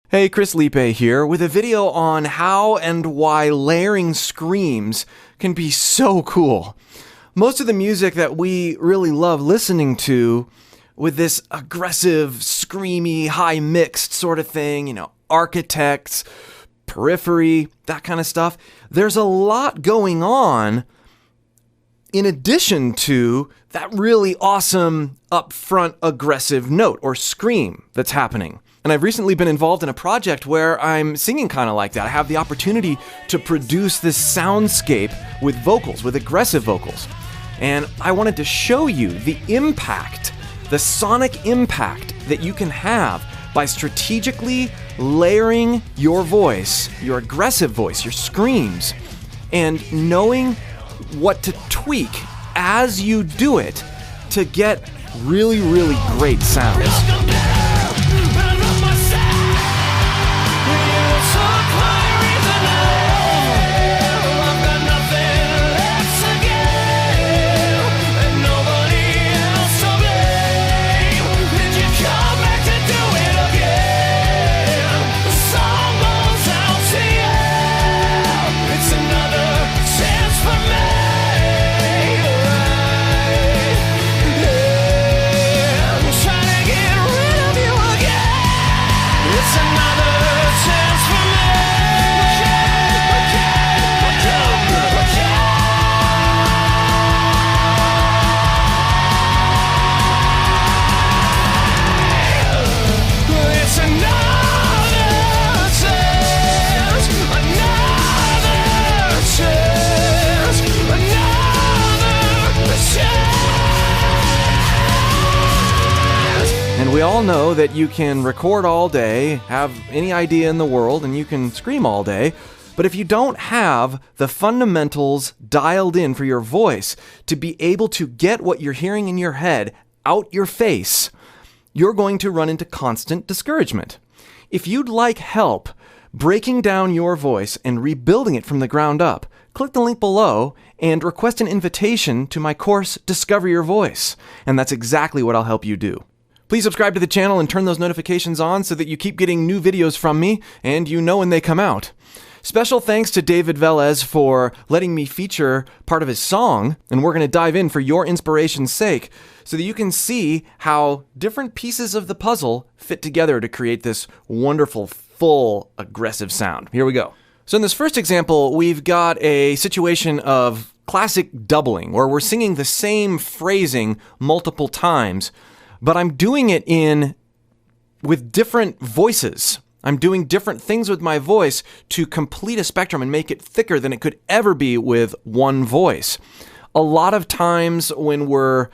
Hey, Chris Lipe here with a video on how and why layering screams can be so cool. Most of the music that we really love listening to with this aggressive, screamy, high-mixed sort of thing, Architects, Periphery, that kind of stuff, there's a lot going on in addition to that really awesome, upfront, aggressive note or scream that's happening. And I've recently been involved in a project where I'm singing kind of like that. I have the opportunity to produce this soundscape with vocals, with aggressive vocals. And I wanted to show you the impact, the sonic impact that you can have by strategically layering your voice, your aggressive voice, your screams, and knowing what to tweak as you do it to get really, really great sounds. And we all know that you can record all day, have any idea in the world, and you can scream all day. But if you don't have the fundamentals dialed in for your voice to be able to get what you're hearing in your head out your face, you're going to run into constant discouragement. If you'd like help breaking down your voice and rebuilding it from the ground up, click the link below and request an invitation to my course, Discover Your Voice. And that's exactly what I'll help you do. Please subscribe to the channel and turn those notifications on so that you keep getting new videos from me and you know when they come out. Special thanks to David Velez for letting me feature part of his song, and we're going to dive in for your inspiration's sake so that you can see how different pieces of the puzzle fit together to create this wonderful, full, aggressive sound. Here we go. So in this first example, we've got a situation of classic doubling, where we're singing the same phrasing multiple times, but I'm doing it with different voices. I'm doing different things with my voice to complete a spectrum and make it thicker than it could ever be with one voice. A lot of times when we're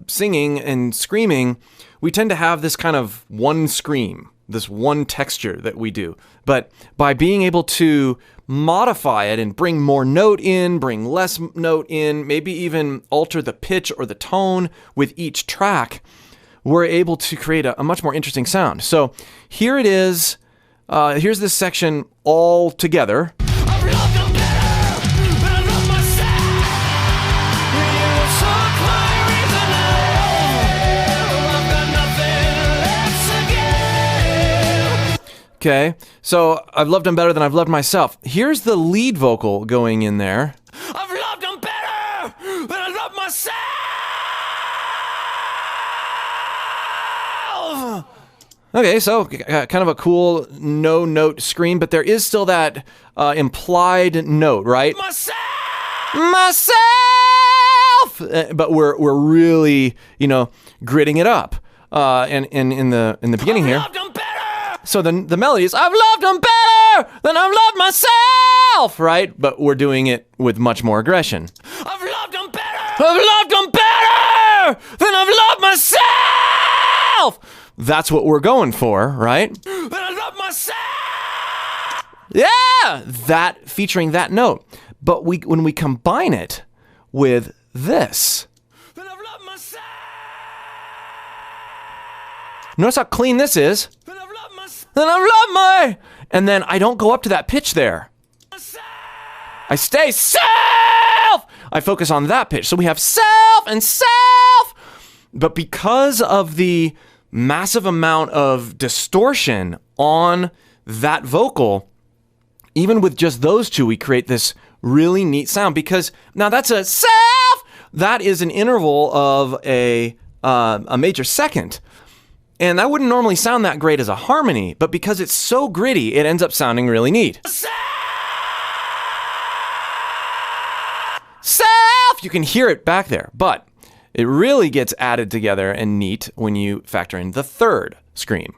singing and screaming, we tend to have this kind of one scream, this one texture that we do. But by being able to modify it and bring more note in, bring less note in, maybe even alter the pitch or the tone with each track, we're able to create a much more interesting sound. So here it is. Here's this section all together. Okay, so I've loved them better than I've loved myself. Here's the lead vocal going in there. I've loved them better than I love myself. Okay, so kind of a cool no-note scream, but there is still that implied note, right? Myself! But we're really, gritting it up. And in the beginning here. So the melody is, I've loved them better than I've loved myself, right? But we're doing it with much more aggression. I've loved them better! I've loved them better than I've loved myself! That's what we're going for, right? Than I love myself! Yeah! That, featuring that note. But when we combine it with this, then I've loved myself! Notice how clean this is. Then I love my, and then I don't go up to that pitch there. I stay self. I focus on that pitch. So we have self and self. But because of the massive amount of distortion on that vocal. Even with just those two, we create this really neat sound, because now that's a self. That is an interval of a major second. And that wouldn't normally sound that great as a harmony, but because it's so gritty, it ends up sounding really neat. Self! You can hear it back there, but it really gets added together and neat when you factor in the third scream.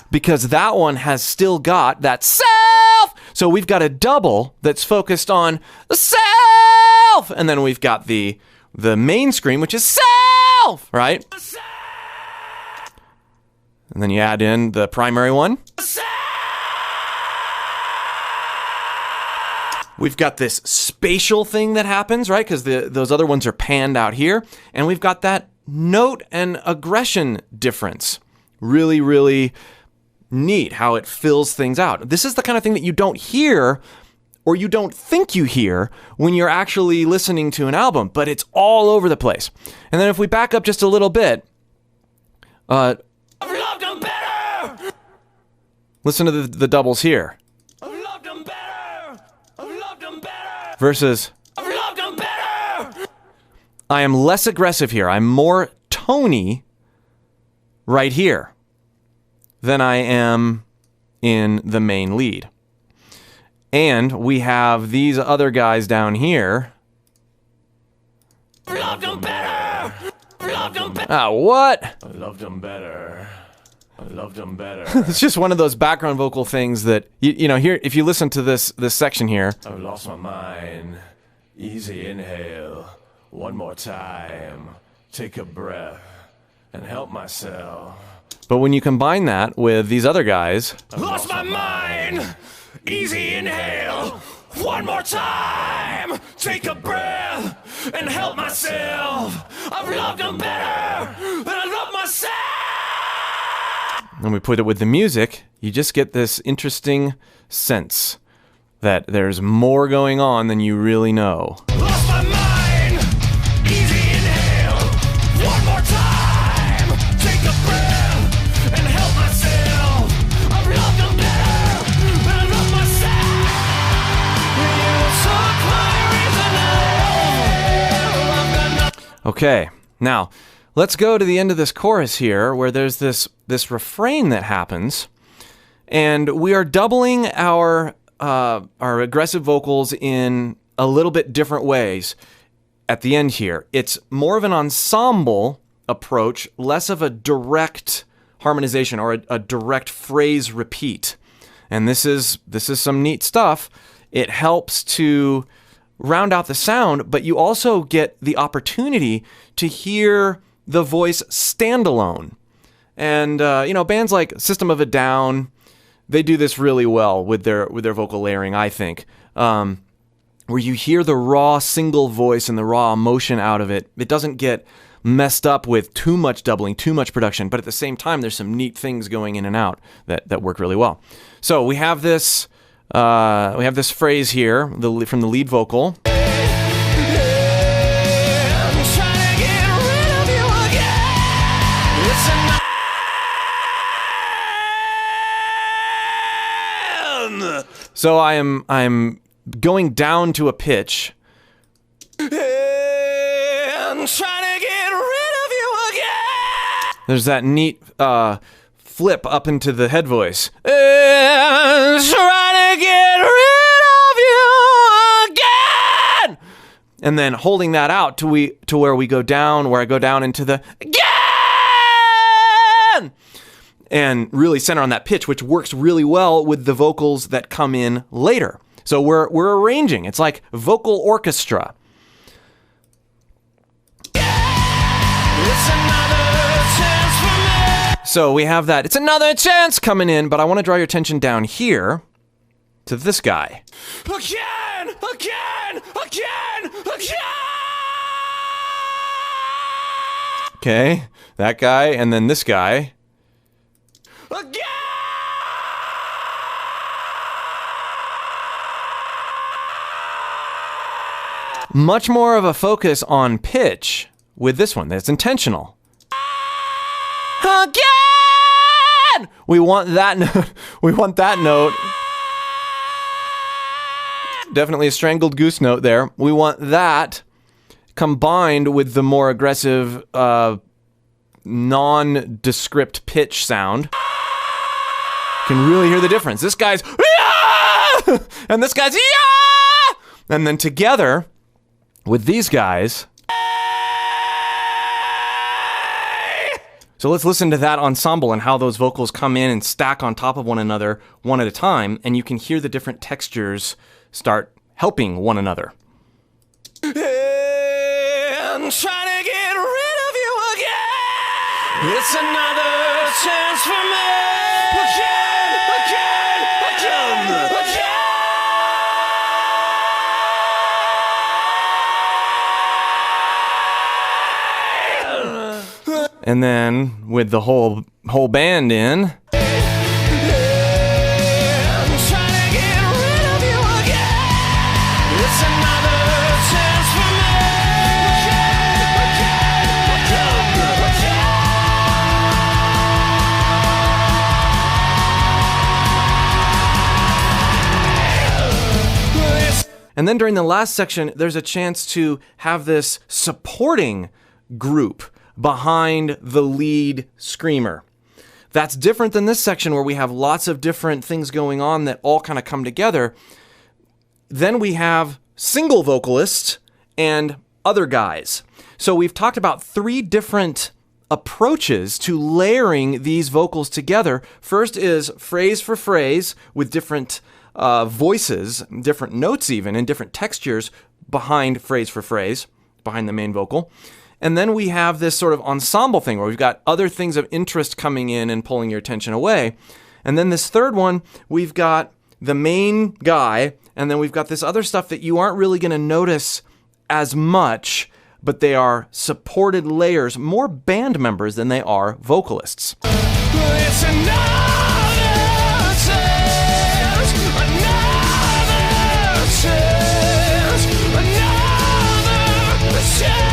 Because that one has still got that self. So we've got a double that's focused on the self. And then we've got the main scream, which is self, right? And then you add in the primary one. We've got this spatial thing that happens, right? Because those other ones are panned out here. And we've got that note and aggression difference. Really, really neat how it fills things out. This is the kind of thing that you don't hear, or you don't think you hear, when you're actually listening to an album, but it's all over the place. And then if we back up just a little bit, I've loved them better. Listen to the doubles here. I've loved them better. I've loved them better. Versus I've loved them better. I am less aggressive here. I'm more tony right here than I am in the main lead. And we have these other guys down here. I loved them better. I loved them better. Ah, what? I loved them better. I loved them better. It's just one of those background vocal things that, you know, here, if you listen to this section here. I've lost my mind. Easy inhale. One more time. Take a breath and help myself. But when you combine that with these other guys. I've lost my mind. Easy inhale. One more time. Take a breath and help myself. I've loved them better than I love myself. And we put it with the music. You just get this interesting sense that there's more going on than you really know. Lost my mind. Easy inhale. One more time. Take a breath and help myself. I've loved them better than I love myself. Okay, now let's go to the end of this chorus here, where there's this refrain that happens, and we are doubling our aggressive vocals in a little bit different ways at the end here. It's more of an ensemble approach, less of a direct harmonization or a direct phrase repeat. And this is some neat stuff. It helps to round out the sound, but you also get the opportunity to hear the voice standalone. And bands like System of a Down, they do this really well with their vocal layering, I think. Where you hear the raw single voice and the raw emotion out of it. It doesn't get messed up with too much doubling, too much production, but at the same time, there's some neat things going in and out that work really well. So we have this phrase here from the lead vocal. So I'm going down to a pitch. And trying to get rid of you again. There's that neat flip up into the head voice. And trying to get rid of you again. And then holding that out to where I go down into the again. And really center on that pitch, which works really well with the vocals that come in later. So we're arranging. It's like vocal orchestra. So we have that. It's another chance coming in, but I want to draw your attention down here to this guy. Again! Okay, that guy, and then this guy. Again! Much more of a focus on pitch with this one. That's intentional. Again! We want that note. We want that note. Definitely a strangled goose note there. We want that combined with the more aggressive nondescript pitch sound. You can really hear the difference. This guy's yeah! And this guy's yeah! And then together with these guys. So let's listen to that ensemble and how those vocals come in and stack on top of one another one at a time, and you can hear the different textures start helping one another. And trying to get rid of you again. It's another chance for me. And then with the whole band in. And then during the last section, there's a chance to have this supporting group behind the lead screamer. That's different than this section where we have lots of different things going on that all kind of come together. Then we have single vocalists and other guys. So we've talked about 3 different approaches to layering these vocals together. First is phrase for phrase with different voices, different notes even, and different textures behind phrase for phrase, behind the main vocal. And then we have this sort of ensemble thing where we've got other things of interest coming in and pulling your attention away. And then this third one, we've got the main guy, and then we've got this other stuff that you aren't really going to notice as much, but they are supported layers, more band members than they are vocalists. It's another chance, another chance, another chance.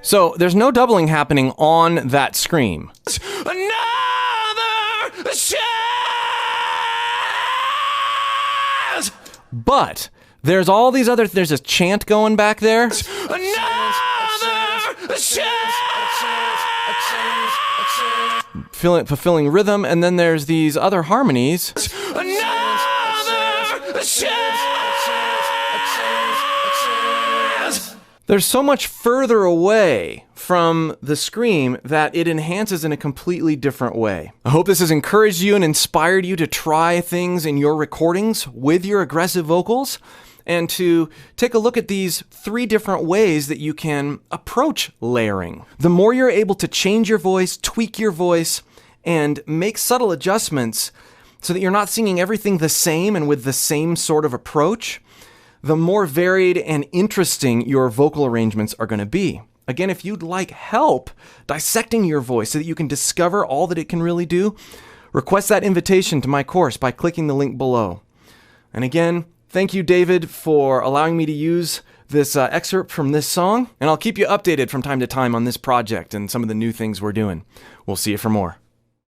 So there's no doubling happening on that scream. Another chance! But there's all these other, there's a chant going back there. Another chance! Fulfilling rhythm, and then there's these other harmonies. Another chance! There's so much further away from the scream that it enhances in a completely different way. I hope this has encouraged you and inspired you to try things in your recordings with your aggressive vocals and to take a look at these 3 different ways that you can approach layering. The more you're able to change your voice, tweak your voice, and make subtle adjustments so that you're not singing everything the same and with the same sort of approach, the more varied and interesting your vocal arrangements are going to be. Again, if you'd like help dissecting your voice so that you can discover all that it can really do, request that invitation to my course by clicking the link below. And again, thank you, David, for allowing me to use this excerpt from this song, and I'll keep you updated from time to time on this project and some of the new things we're doing. We'll see you for more.